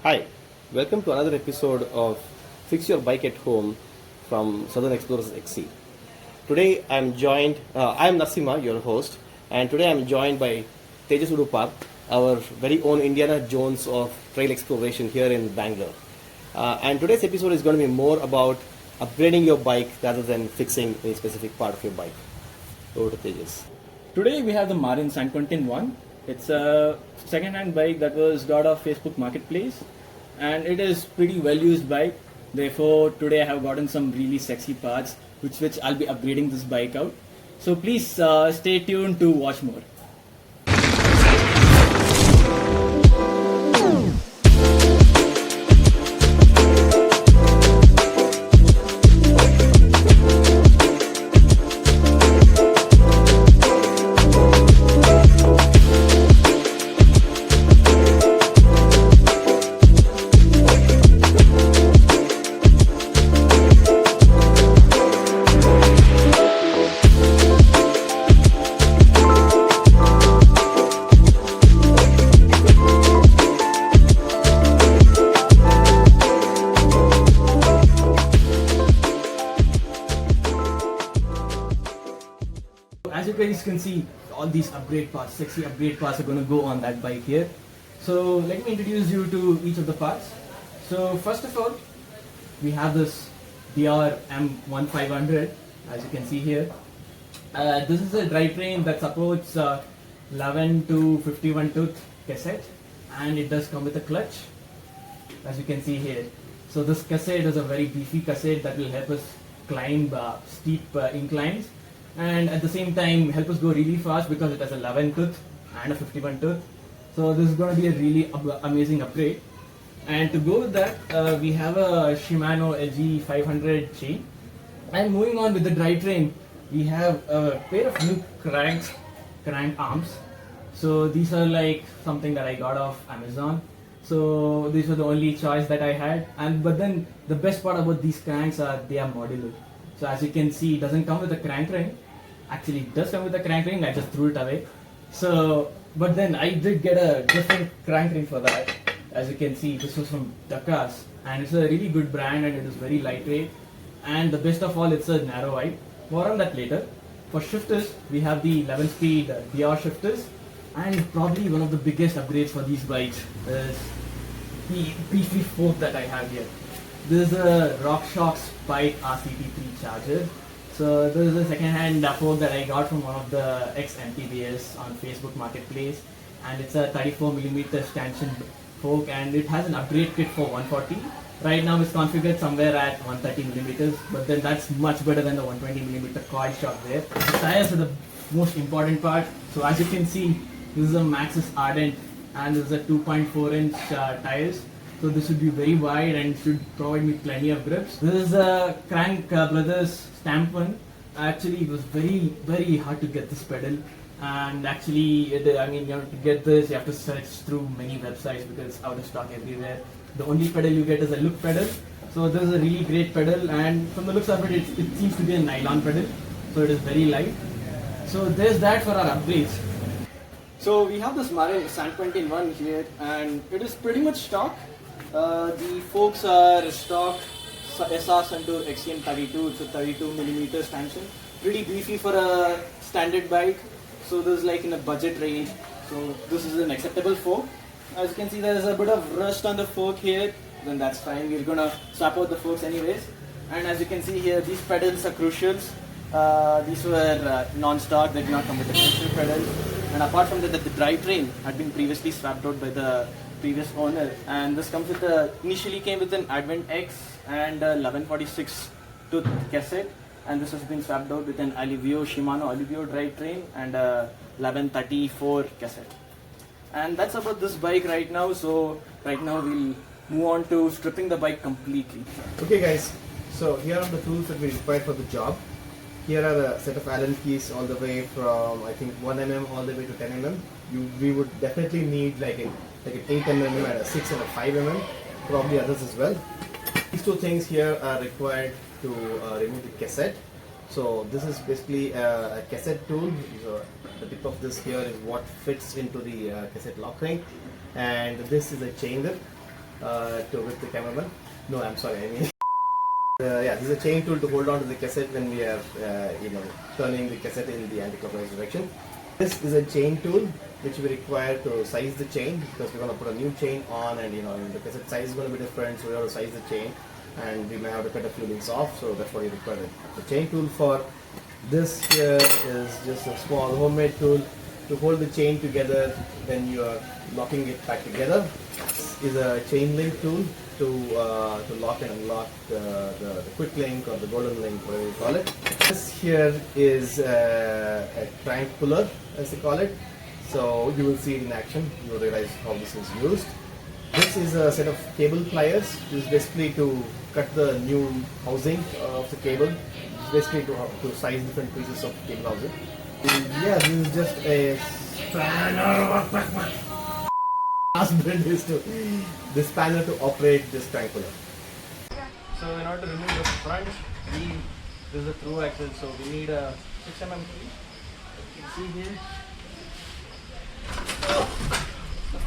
Hi, welcome to another episode of Fix Your Bike at Home from Southern Explorers XC. Today I am Nasima, your host, and today I'm joined by Tejas Udupar, our very own Indiana Jones of trail exploration here in Bangalore. And today's episode is going to be more about upgrading your bike rather than fixing a specific part of your bike. Over to Tejas. Today we have the Marin San Quenin one. It's a second-hand bike that was got off Facebook Marketplace, and it is pretty well-used bike. Therefore, today I have gotten some really sexy parts, which I'll be upgrading this bike out. So please stay tuned to watch more. As you guys can see, all these upgrade parts, sexy upgrade parts are going to go on that bike here. So let me introduce you to each of the parts. So first of all, we have this deore M1500, as you can see here. This is a drivetrain that supports 11 to 51 tooth cassette, and it does come with a clutch, as you can see here. So this cassette is a very beefy cassette that will help us climb steep inclines, and at the same time help us go really fast because it has a 11 tooth and a 51 tooth. So this is going to be a really amazing upgrade. And to go with that, we have a Shimano LG 500 chain. And moving on with the drivetrain, we have a pair of new crank arms. So these are like something that I got off Amazon. So these were the only choice that I had. But then the best part about these cranks are they are modular. So as you can see, it doesn't come with a crank ring. Actually, it does come with a crank ring. I just threw it away. So, but then I did get a different crank ring for that. As you can see, this was from Dakas, and it's a really good brand, and it is very lightweight. And the best of all, it's a narrow wide. More on that later. For shifters, we have the 11-speed deore shifters, and probably one of the biggest upgrades for these bikes is the beefy fork that I have here. This is a RockShox Spike RCT3 charger. So this is a second-hand fork that I got from one of the ex-MTBs on Facebook Marketplace, and it's a 34mm stanchion fork, and it has an upgrade kit for 140. Right now it's configured somewhere at 130mm, but then that's much better than the 120mm coil shock there. The tires are the most important part. So as you can see, this is a Maxxis Ardent, and this is a 2.4-inch tires. So this should be very wide and should provide me plenty of grips. This is a Crank Brothers stamp one. Actually, it was very hard to get this pedal, and actually, you know, to get this, you have to search through many websites because it's out of stock everywhere. The only pedal you get is a look pedal. So this is a really great pedal, and from the looks of it, it seems to be a nylon pedal. So it is very light. So there's that for our upgrades. So we have this Marin San Quenin one here, and it is pretty much stock. The forks are stock SR Suntour XCM32. It's a 32mm stanchion. Pretty beefy for a standard bike. So this is like in a budget range. So this is an acceptable fork. As you can see, there is a bit of rust on the fork here. Then that's fine. We're gonna swap out the forks anyways. And as you can see here, these pedals are crucials. These were non-stock. They did not come with the crucial pedals. And apart from that, the drivetrain had been previously swapped out by the previous owner, and this comes with initially came with an Advent X and a 1146 tooth cassette, and this has been swapped out with an Shimano Alivio drivetrain and a 1134 cassette. And that's about this bike right now. So right now we'll move on to stripping the bike completely. Okay guys, so here are the tools that we require for the job. Here are a set of Allen keys all the way from I think 1mm all the way to 10mm. We would definitely need like an 8mm and a 6 and a 5mm, probably others as well. These two things here are required to remove the cassette. So this is basically a cassette tool. So the tip of this here is what fits into the cassette lock ring, and this is a chain whip. with the cameraman. No, I'm sorry. I mean, yeah, this is a chain tool to hold on to the cassette when we are, turning the cassette in the anti-clockwise direction. This is a chain tool which we require to size the chain because we're going to put a new chain on, and the cassette size is going to be different, so we have to size the chain, and we may have to cut a few links off. So that's what you require. The chain tool for this here is just a small homemade tool to hold the chain together when you are locking it back together. This is a chain link tool to lock and unlock the quick link or the golden link, whatever you call it. This here is a crank puller, as they call it. So you will see it in action. You will realize how this is used. This is a set of cable pliers. This is basically to cut the new housing of the cable. It's basically to size different pieces of cable housing. Yeah, this is just a spanner. Last bit is this spanner to operate this crank puller. So in order to remove the front, this is a through axle, so we need a 6 mm key. You can see here. Oh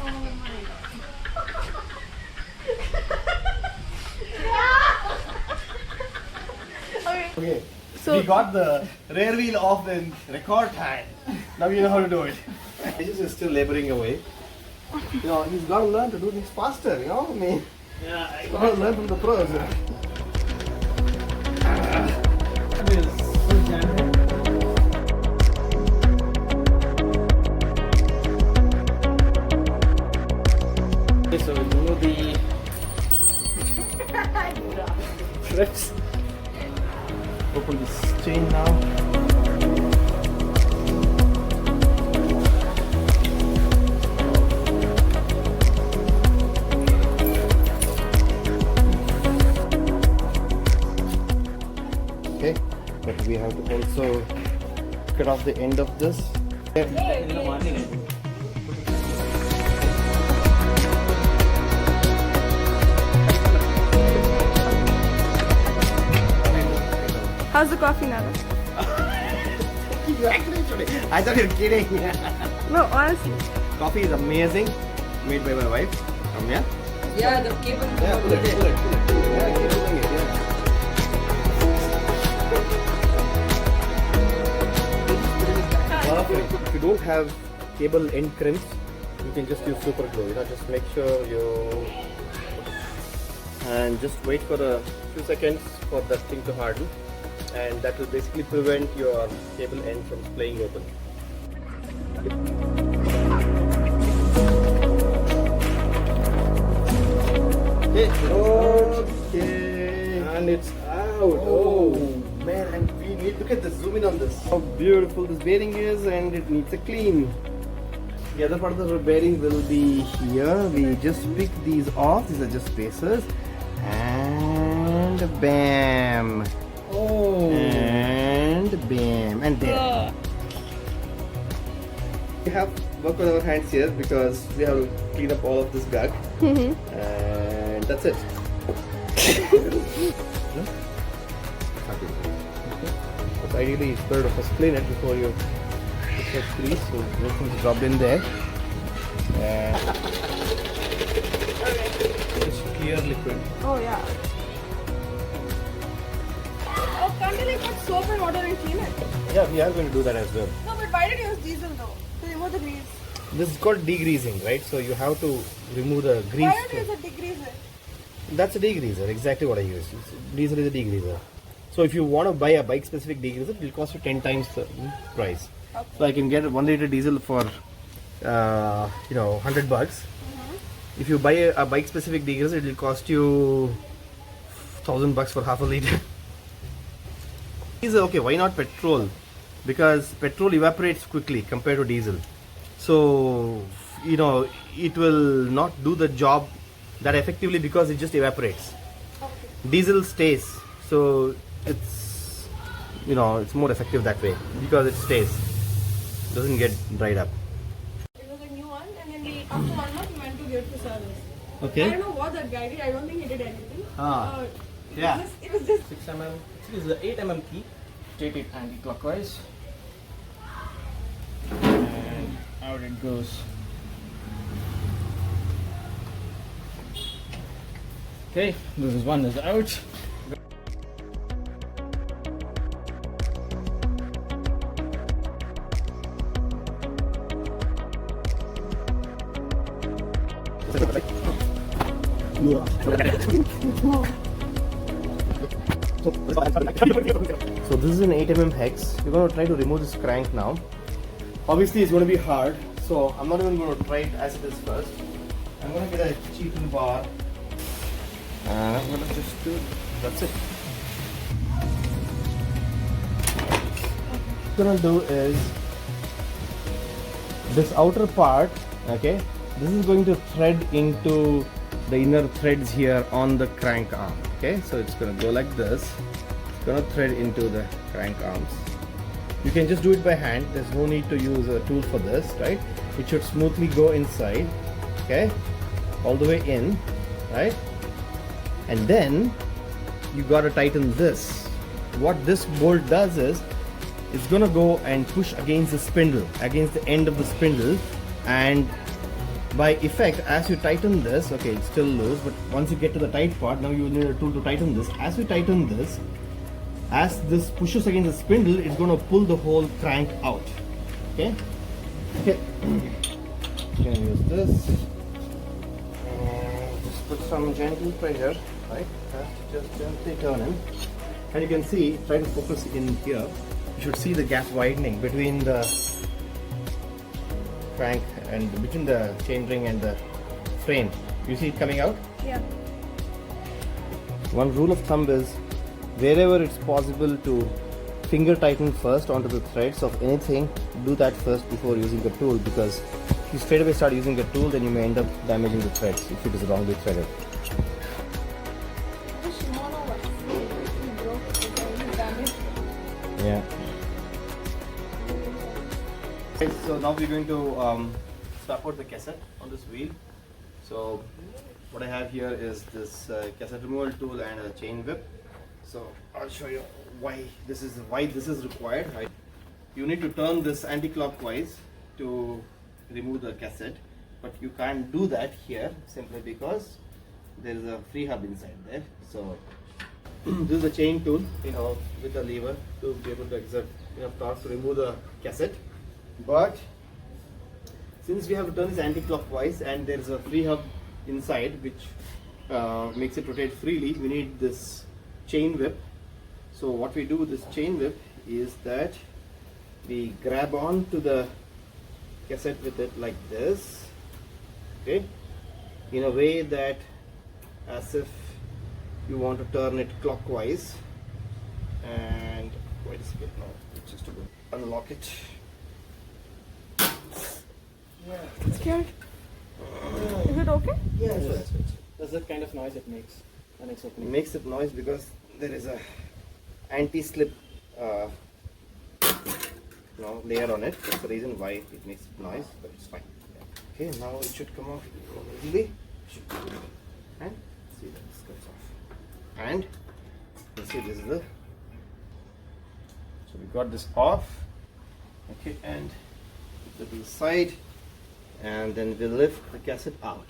my. Okay, So we got the rear wheel off in record time. Now you know how to do it. Jesus is still laboring away. He's got to learn to do things faster, I mean. Yeah, I got to learn from the pros. Okay, so we'll remove the threads. Open this chain now. Okay, but we have to also cut off the end of this. how's the coffee now? I thought you were kidding. No, honestly. Coffee is amazing, made by my wife. Yeah. Yeah, the cable. Yeah, pull it. Yeah, keep pulling it. Yeah. Perfect. If you don't have cable end crimps, you can just use super glue. Just make sure and just wait for a few seconds for that thing to harden, and that will basically prevent your cable end from splaying open. Okay, and it's out. Oh man, and we need, look at this, zoom in on this. How beautiful this bearing is, and it needs a clean. The other part of the bearing will be here. We just pick these off. These are just spacers, and bam. Oh. And bam, and there. We have work on our hands here because we have to clean up all of this gunk. And that's it. But ideally, it's better to first clean it before you get grease. So everything's dropped in there. And just clear liquid. Oh yeah. Oh, can't you like put soap and water and clean it? Yeah, we are going to do that as well. No, but why did you use diesel though? To remove the grease. This is called degreasing, right? So you have to remove the grease. Why don't you use a degreaser? That's a degreaser, exactly what I use. Diesel is a degreaser. So if you want to buy a bike specific degreaser, it will cost you 10 times the price. Okay. So I can get a 1 liter diesel for $100. If you buy a bike specific degreaser, it will cost you $1,000 for half a liter. Diesel, okay, why not petrol? Because petrol evaporates quickly compared to diesel. So it will not do the job that effectively because it just evaporates. Okay. Diesel stays, so it's more effective that way because it stays, doesn't get dried up. It was a new one, and then after 1 month we went to give it to service. Okay. I don't know what that guy did. I don't think he did anything. Yeah. It was just 6 mm. This is the 8 mm key. Take it anti-clockwise. And out it goes. Okay, this is one is out. So this is an 8mm hex. We're going to try to remove this crank now. Obviously it's going to be hard, so I'm not even going to try it as it is first. I'm going to get a cheating bar and I'm going to just do it. That's it. What I'm going to do is this outer part, okay, this is going to thread into the inner threads here on the crank arm. Okay, so it's going to go like this. It's going to thread into the crank arms. You can just do it by hand. There's no need to use a tool for this, right? It should smoothly go inside, okay, all the way in, right? And then you got to tighten this. What this bolt does is it's going to go and push against the spindle, against the end of the spindle, and by effect, as you tighten this, okay, it's still loose, but once you get to the tight part, now you need a tool to tighten this. As we tighten this, as this pushes against the spindle, it's going to pull the whole crank out. Okay? Okay. You can use this. And just put some gentle pressure, right? Just gently turn in. And you can see, try to focus in here. You should see the gap widening between the crank and between the chainring and the frame. You see it coming out? Yeah. One rule of thumb is wherever it's possible to finger tighten first onto the threads of anything, do that first before using the tool, because if you straight away start using the tool, then you may end up damaging the threads if it is wrongly threaded. The Shimano was broke, damaged. Yeah. Okay, so now we're going to swap out the cassette on this wheel. So what I have here is this cassette removal tool and a chain whip. So I'll show you why this is required. Right? You need to turn this anti-clockwise to remove the cassette, but you can't do that here simply because there is a free hub inside there. So this is a chain tool, with a lever to be able to exert enough torque to remove the cassette. But since we have to turn this anti-clockwise and there is a free hub inside which makes it rotate freely, we need this chain whip. So what we do with this chain whip is that we grab on to the cassette with it like this, okay, in a way that as if you want to turn it clockwise. And wait a second, now it's just to unlock it. Yeah. Scared? Is it okay? Yeah, it's good. That's the kind of noise it makes when it's It opening. makes it noise because there is a anti-slip layer on it. That's the reason why it makes it noise, but it's fine. Yeah. Okay, now it should come off easily. And see that this comes off. And you see this is the. So we got this off. Okay, and put it to the side, and then we lift the cassette out.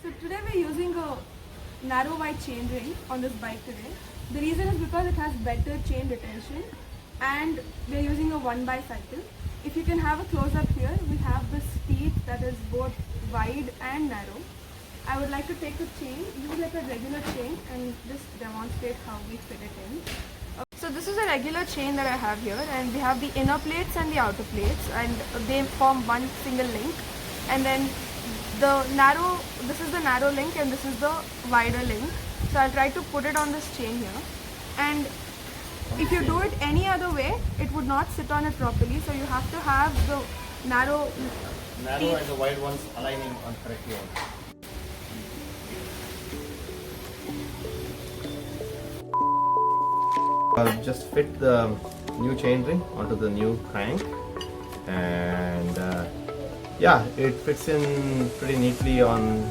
So today we're using a narrow wide chain ring on this bike today. The reason is because it has better chain retention and we're using a 1x cycle. If you can have a close up here, we have this teeth that is both wide and narrow. I would like to take the chain, use like a regular chain and just demonstrate how we fit it in. So this is a regular chain that I have here, and we have the inner plates and the outer plates, and they form one single link. And then this is the narrow link and this is the wider link. So I'll try to put it on this chain here. And if you do it any other way, it would not sit on it properly. So you have to have the narrow And the wide ones aligning on correctly. I'll just fit the new chainring onto the new crank, and yeah, it fits in pretty neatly on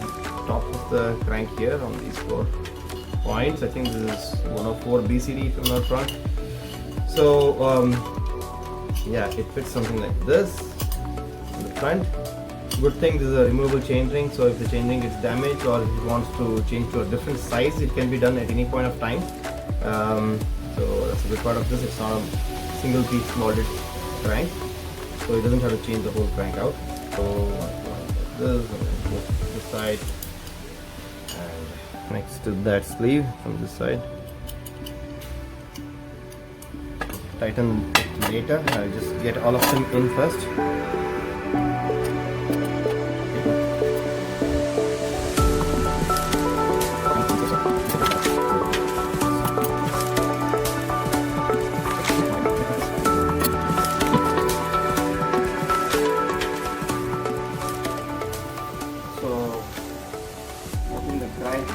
top of the crank here on these 4 points. I think this is 104 BCD if I'm not wrong. So yeah, it fits something like this in the front, Good thing this is a removable chainring, so if the chainring gets damaged or if it wants to change to a different size, it can be done at any point of time. So that's a good part of this. It's not a single piece molded crank, so it doesn't have to change the whole crank out. So this side and next to that sleeve from this side. Tighten it later. I'll just get all of them in first.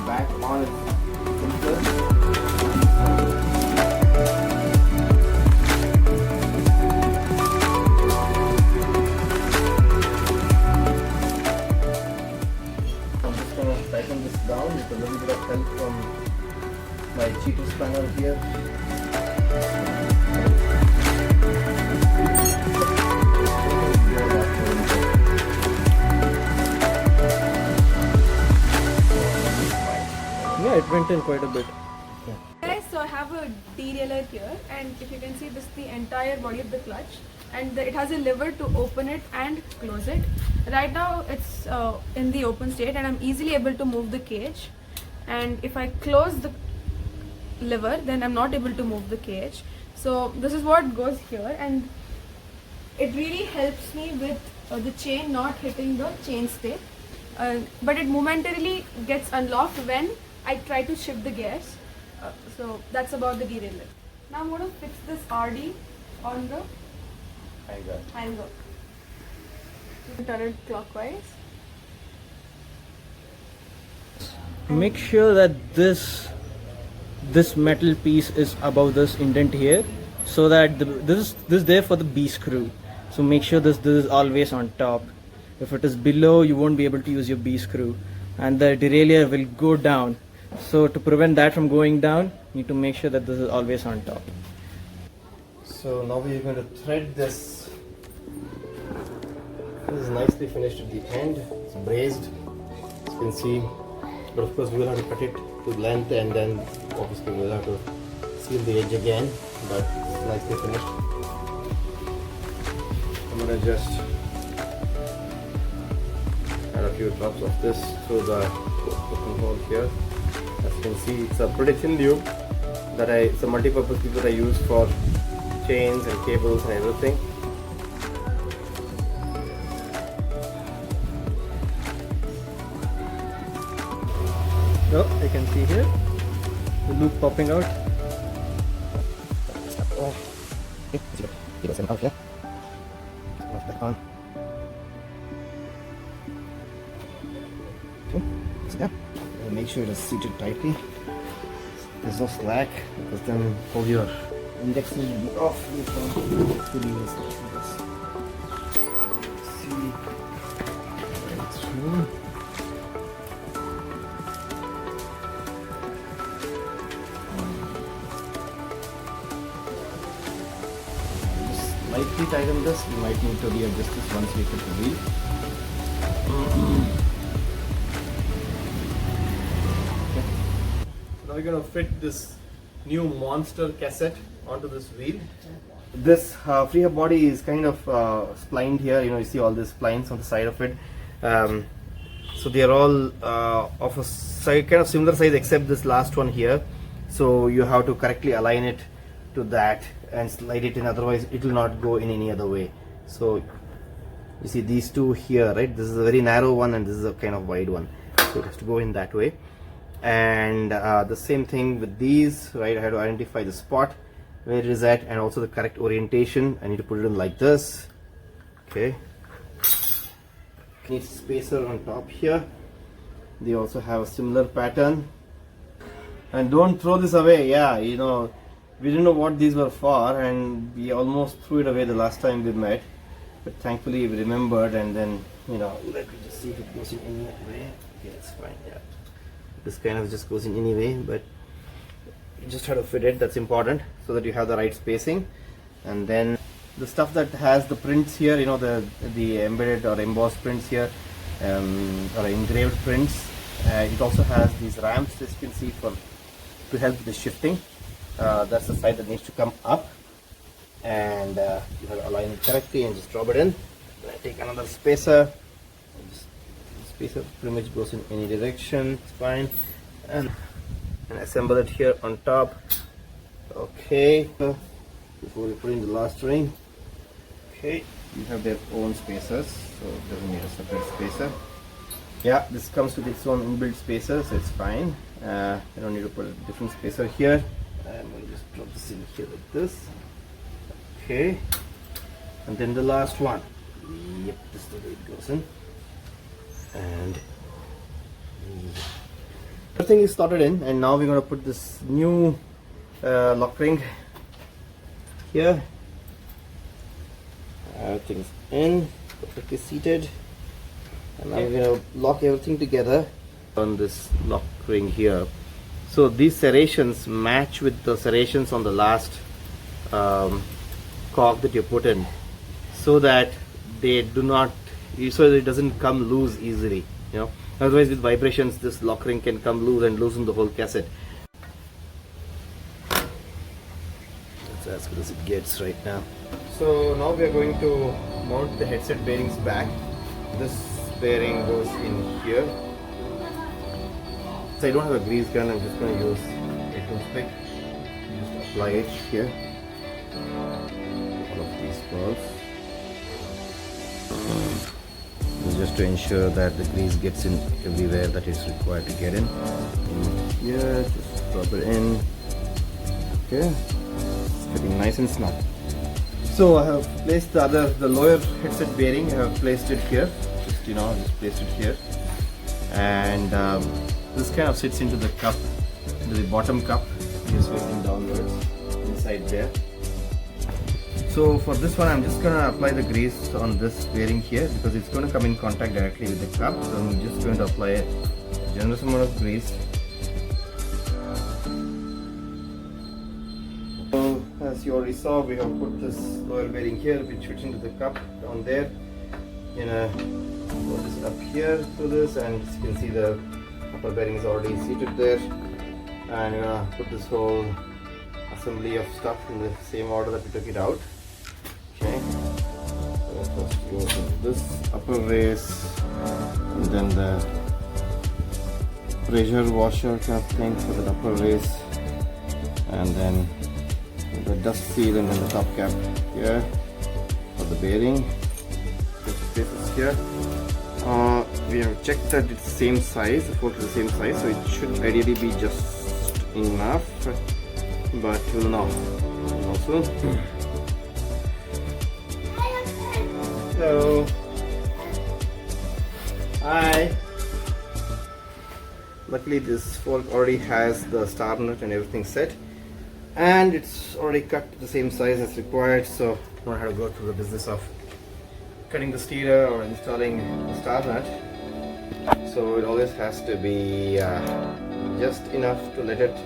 Back on its simpler. I'm just going to tighten this down with a little bit of help from my cheater spanner here. Yeah, it went in quite a bit. Guys, so I have a derailleur here, and if you can see, this is the entire body of the clutch, and it has a lever to open it and close it. Right now it's in the open state, and I'm easily able to move the cage, and if I close the lever, then I'm not able to move the cage. So this is what goes here, and it really helps me with the chain not hitting the chain stay, but it momentarily gets unlocked when I try to shift the gears. So that's about the derailleur. Now I'm going to fix this RD on the hanger. Turn it clockwise. Make sure that this metal piece is above this indent here, so that this is there for the B screw. So make sure this is always on top. If it is below, you won't be able to use your B screw, and the derailleur will go down. So to prevent that from going down, you need to make sure that this is always on top. So now we're going to thread this. This is nicely finished at the end. It's brazed, as you can see. But of course we will have to cut it to length, and then obviously we'll have to seal the edge again. But it's nicely finished. I'm going to just add a few drops of this through the open hole here. As you can see, it's a pretty thin tube that it's a multi-purpose tube that I use for chains and cables and everything. Oh, you can see here the loop popping out. Back on. Okay, so yeah. Make sure it is seated tightly. There's no slack, because then all your index will be off. See right through. Just slightly tighten this. We might need to readjust this once we put the wheel. Now we're going to fit this new monster cassette onto this wheel. This freehub body is kind of splined here. You see all these splines on the side of it. So they are all of a kind of similar size, except this last one here. So you have to correctly align it to that and slide it in, otherwise it will not go in any other way. So you see these two here, right? This is a very narrow one and this is a kind of wide one. So it has to go in that way. And the same thing with these, right? I have to identify the spot where it is at and also the correct orientation. I need to put it in like this. Okay. Need spacer on top here. They also have a similar pattern. And don't throw this away. Yeah, we didn't know what these were for, and we almost threw it away the last time we met. But thankfully we remembered, and then let me just see if it goes in any way. Yeah, it's fine. Yeah. This kind of just goes in any way, but you just have to fit it. That's important, so that you have the right spacing. And then the stuff that has the prints here, you know, the embedded or embossed prints here, or engraved prints. It also has these ramps, as you can see, to help with the shifting. That's the side that needs to come up, and you have to align it correctly and just drop it in. Then I take another spacer. Spacer pretty much goes in any direction. It's fine, and assemble it here on top. Okay, before we put in the last ring. Okay, you have their own spacers, so it doesn't need a separate spacer. Yeah, this comes with its own inbuilt spacer, so it's fine. You don't need to put a different spacer here. I'm going to just drop this in here like this. Okay, and then the last one. Yep, this is the way it goes in. And everything is slotted in, and now we're going to put this new lock ring here. Everything's in, perfectly seated. And now we're going to lock everything together on this lock ring here. So these serrations match with the serrations on the last cog that you put in, so that they do not, so that it doesn't come loose easily. You know, otherwise with vibrations, this lock ring can come loose and loosen the whole cassette. That's as good as it gets right now. So now we are going to mount the headset bearings back. This bearing goes in here. So I don't have a grease gun, I'm just going to use a toothpick. Just apply it here. All of these balls. Just to ensure that the grease gets in everywhere that it's required to get in. Here, just drop it in. Okay, it's getting nice and snug. So I have placed the lower headset bearing. I have placed it here. Just placed it here, and this kind of sits into the cup, into the bottom cup, just facing downwards inside there. So for this one, I'm just going to apply the grease on this bearing here, because it's going to come in contact directly with the cup. So I'm just going to apply a generous amount of grease. So as you already saw, we have put this lower bearing here, which fits into the cup down there. Put this up here to this, and as you can see, the upper bearing is already seated there. And you're gonna put this whole assembly of stuff in the same order that we took it out. Okay. So first goes into this upper race, and then the pressure washer kind of thing for the upper race, and then the dust seal, and then the top cap here for the bearing. This is here. We have checked that it's the same size, the fork is the same size, so it should ideally be just enough, but we'll know also. So, hi. Luckily this fork already has the star nut and everything set, and it's already cut to the same size as required, so I don't have to go through the business of cutting the steerer or installing the star nut. So it always has to be just enough to let it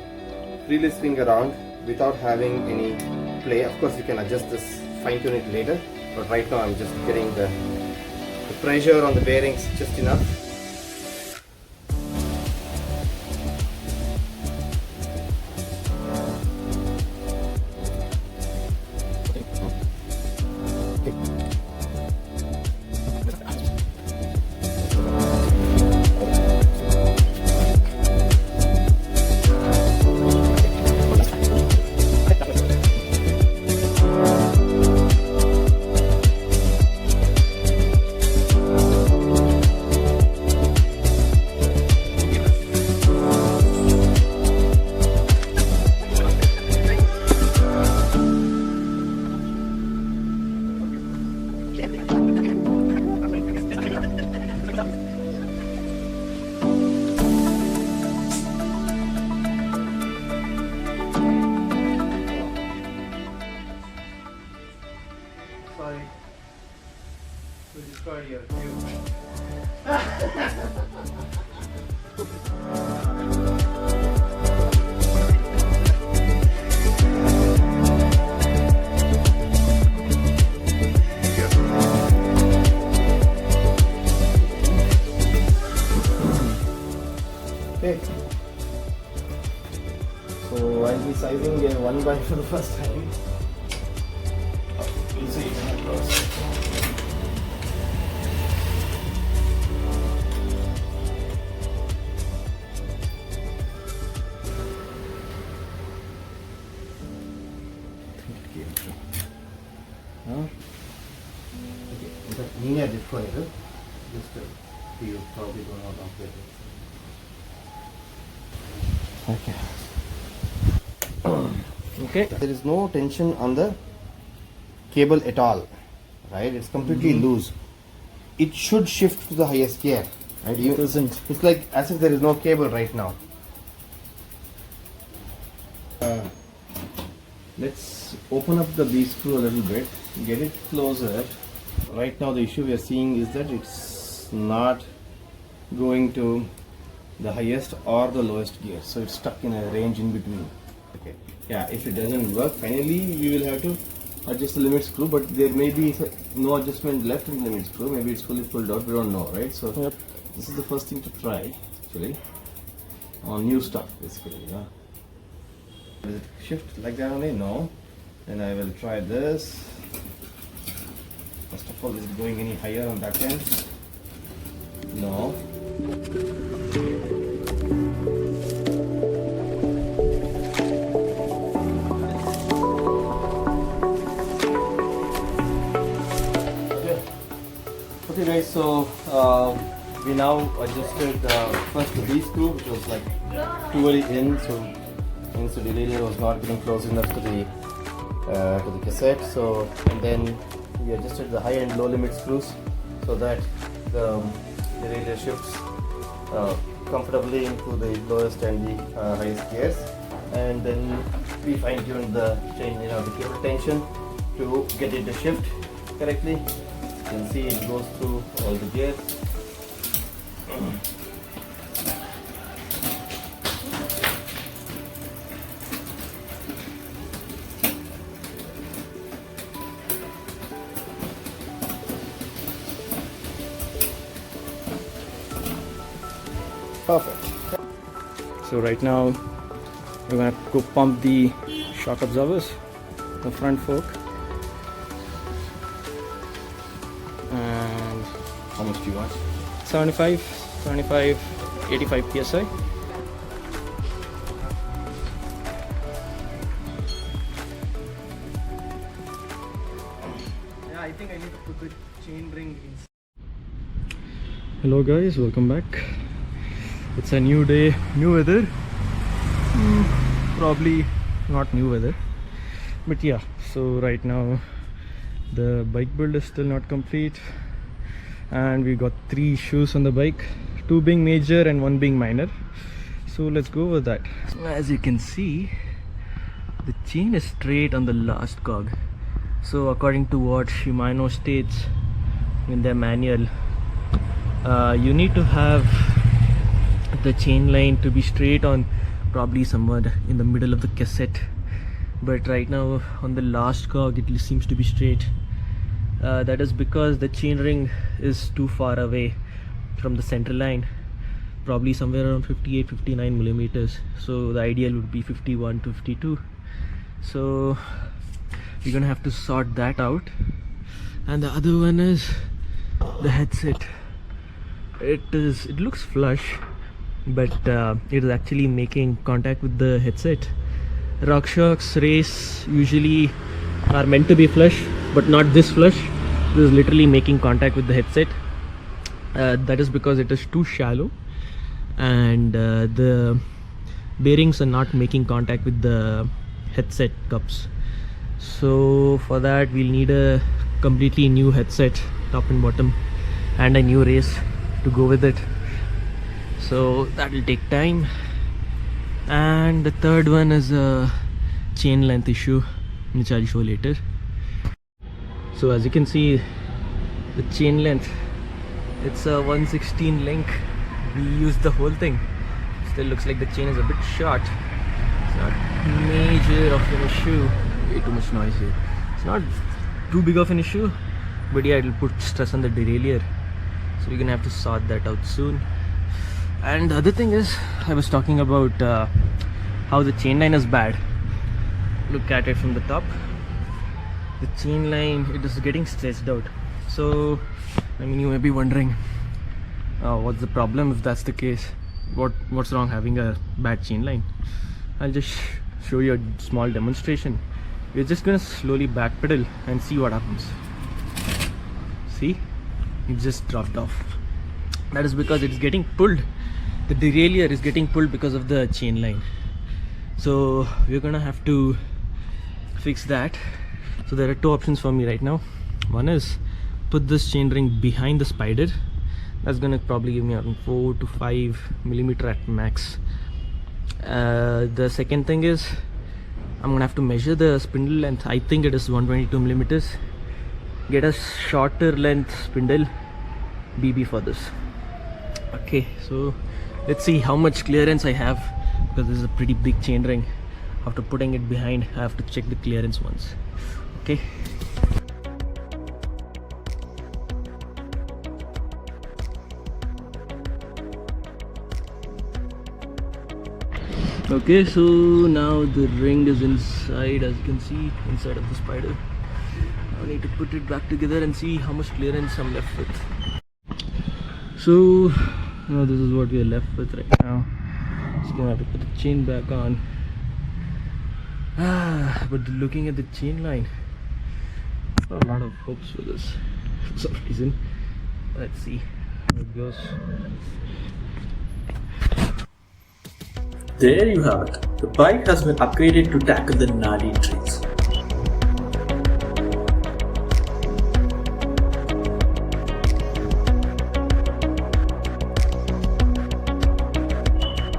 freely swing around without having any play. Of course, you can adjust this, fine tune it later, but right now I'm just getting the pressure on the bearings just enough. Okay. So I'll be sizing a 1x for the first time. We'll see how it goes. Okay, ನೀನೇ ಇಟ್ಕೊಂಡಿದ್ದು just you probably don't know how to okay. Okay, there is no tension on the cable at all, right? It's completely loose. It should shift to the highest gear, right? It isn't. It's like as if there is no cable right now. Let's open up the B screw a little bit, get it closer. Right now the issue we are seeing is that it's not going to the highest or the lowest gear, so it's stuck in a range in between. Okay, yeah, if it doesn't work, finally we will have to adjust the limit screw, but there may be no adjustment left in the limit screw. Maybe it's fully pulled out, we don't know, right? So Yep. this is the first thing to try actually on new stuff basically. Yeah. Does it shift like that only? No. Then I will try this. First of all, is it going any higher on that end? No. Okay guys, so we now adjusted first the B screw, which was like too early in, so means the derailleur was not getting close enough to the cassette. So and then we adjusted the high and low limit screws so that the derailleur shifts comfortably into the lowest and the highest gears, and then we fine-tuned the chain, the cable tension to get it to shift correctly. You can see it goes through all the gears. Perfect. So right now we're gonna go pump the shock absorbers, the front fork, and How much do you want? 75, 85 psi. Yeah, I think I need to put the chain ring in. Hello guys, welcome back. It's a new day, new weather. Probably not new weather, but yeah. So right now the bike build is still not complete, and we got 3 issues on the bike, 2 being major and 1 being minor. So let's go over that. So as you can see, the chain is straight on the last cog. So according to what Shimano states in their manual, you need to have the chain line to be straight on probably somewhere in the middle of the cassette, but right now on the last cog it seems to be straight. That is because the chain ring is too far away from the center line, probably somewhere around 58-59 millimeters. So the ideal would be 51 to 52. So we're gonna have to sort that out. And the other one is the headset. It looks flush, but it is actually making contact with the headset. RockShox race usually are meant to be flush, but not this flush. This is literally making contact with the headset. That is because it is too shallow, and the bearings are not making contact with the headset cups. So for that we'll need a completely new headset, top and bottom, and a new race to go with it. So that will take time. And the third one is a chain length issue, which I'll show later. So as you can see, the chain length, it's a 116 link. We used the whole thing. Still looks like the chain is a bit short. It's not major of an issue. Way too much noise here. It's not too big of an issue, but yeah, it will put stress on the derailleur. So we're gonna have to sort that out soon. And the other thing is, I was talking about how the chain line is bad. Look at it from the top. The chain line, it is getting stretched out. So I mean, you may be wondering what's the problem if that's the case. What's wrong having a bad chain line? I'll just show you a small demonstration. We're just gonna slowly backpedal and see what happens. See, it just dropped off. That is because it's getting pulled. The derailleur is getting pulled because of the chain line. So we're gonna have to fix that. So there are two options for me right now. One is put this chain ring behind the spider. That's gonna probably give me around 4 to 5 millimeter at max. The second thing is I'm gonna have to measure the spindle length. I think it is 122 millimeters. Get a shorter length spindle BB for this. Okay, so let's see how much clearance I have, because this is a pretty big chain ring. After putting it behind, I have to check the clearance once. Okay. Okay, so now the ring is inside, as you can see, inside of the spider. I need to put it back together and see how much clearance I'm left with. So now this is what we are left with right now. Just gonna have to put the chain back on. But looking at the chain line, a lot of hopes for this for some reason. Let's see how it goes. There you have it. The bike has been upgraded to tackle the gnarly trails.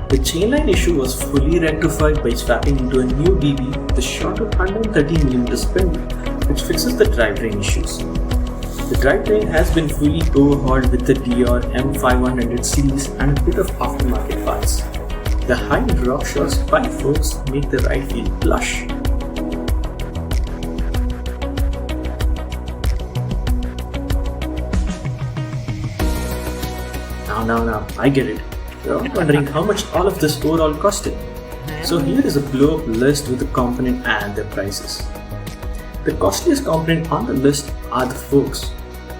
The chainline issue was fully rectified by swapping into a new BB with a shorter 130mm spindle, which fixes the drivetrain issues. The drivetrain has been fully overhauled with the deore M500 series and a bit of aftermarket parts. The high RockShox spike forks make the ride feel plush. Now, I get it. You're all wondering how much all of this overall costed. So here is a blow-up list with the component and their prices. The costliest component on the list are the forks,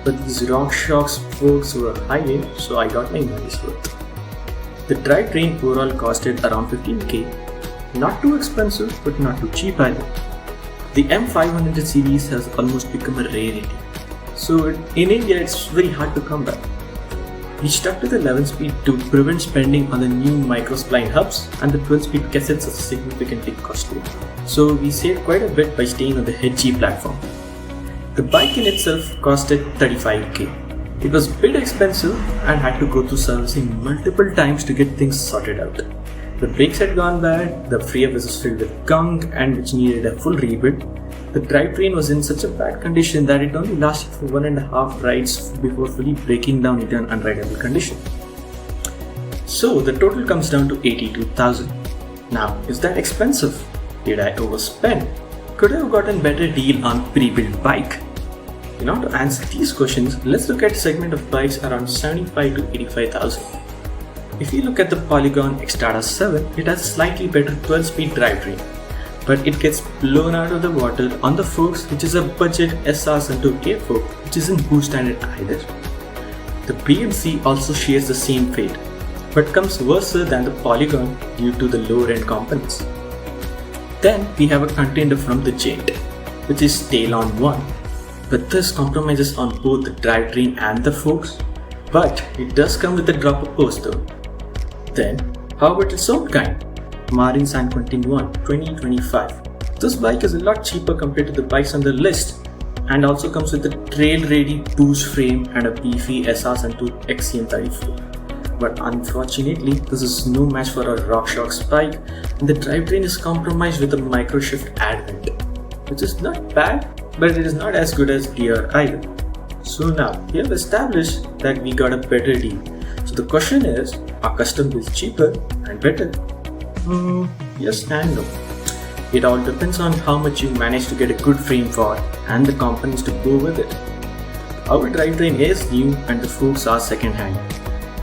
but these RockShox forks were high-end, so I got my money's worth. The drivetrain overall costed around 15k, not too expensive but not too cheap either. The M500 series has almost become a rarity, so in India it's very hard to come by. We stuck to the 11-speed to prevent spending on the new microspline hubs, and the 12-speed cassettes are significantly costly, so we saved quite a bit by staying on the HG platform. The bike in itself costed 35k. It was a bit expensive and had to go through servicing multiple times to get things sorted out. The brakes had gone bad, the freeway was filled with gunk and which needed a full rebuild. The drivetrain was in such a bad condition that it only lasted for 1.5 rides before fully breaking down into an unrideable condition. So the total comes down to 82,000. Now, is that expensive? Did I overspend? Could I have gotten better deal on pre-built bike? In order to answer these questions, let's look at a segment of bikes around 75 to 85,000. If you look at the Polygon Xstrata 7, it has a slightly better 12-speed drivetrain, but it gets blown out of the water on the forks, which is a budget SR-Suntour air fork, which isn't boost standard either. The BMC also shares the same fate, but comes worse than the Polygon due to the lower end components. Then we have a contender from the Giant, which is Tail-on 1. But this compromises on both the drivetrain and the forks, but it does come with a dropper post though. Then, how about its own kind? Marin San Quenin 1 2025. This bike is a lot cheaper compared to the bikes on the list, and also comes with a trail-ready boost frame and a beefy SR-Suntour XCM34. But unfortunately, this is no match for a RockShox bike, and the drivetrain is compromised with a microshift advent, which is not bad, but it is not as good as deore either. So now, we have established that we got a better deal. So the question is, are custom builds cheaper and better? Yes and no. It all depends on how much you manage to get a good frame for and the components to go with it. Our drivetrain is new and the forks are second hand,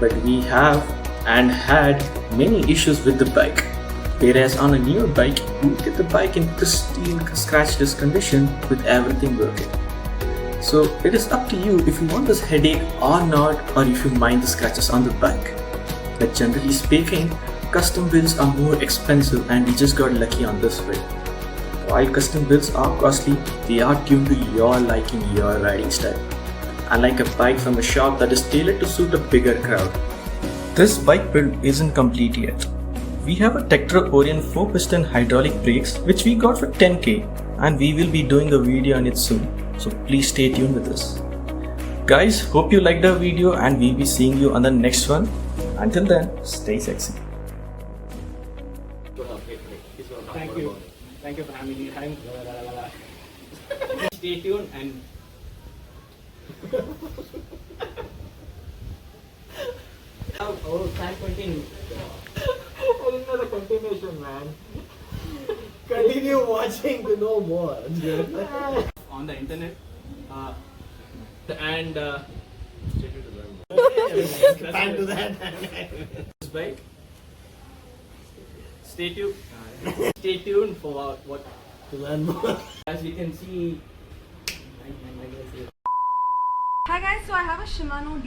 but we have and had many issues with the bike. Whereas on a newer bike, you get the bike in pristine scratchless condition with everything working. So it is up to you if you want this headache or not, or if you mind the scratches on the bike. But generally speaking, custom builds are more expensive and we just got lucky on this way. While custom builds are costly, they are tuned to your liking, your riding style. Unlike a bike from a shop that is tailored to suit a bigger crowd. This bike build isn't complete yet. We have a Tektro Orion 4-piston hydraulic brakes which we got for 10k, and we will be doing a video on it soon, so please stay tuned with us. Guys, hope you liked our video and we'll be seeing you on the next one. Until then, stay sexy. Thank you. Thank you for having me. Stay tuned and oh, San Quenin. I didn't know the continuation, man. Continue watching to know more. On the internet. And Back to that. this bike. Stay tuned. Stay tuned for what To learn more. as you can see. Hi guys, so I have a Shimano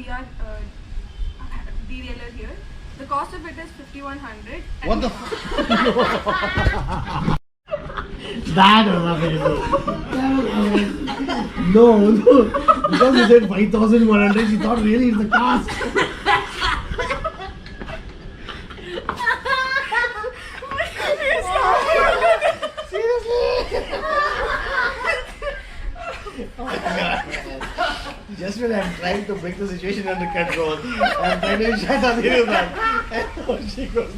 derailer here. The cost of it is 5,100. What the That was available. No, because you said 5,100, she thought really it's the cost. Just when I'm trying to bring the situation under control, I'm trying to shut up here, man. And she goes,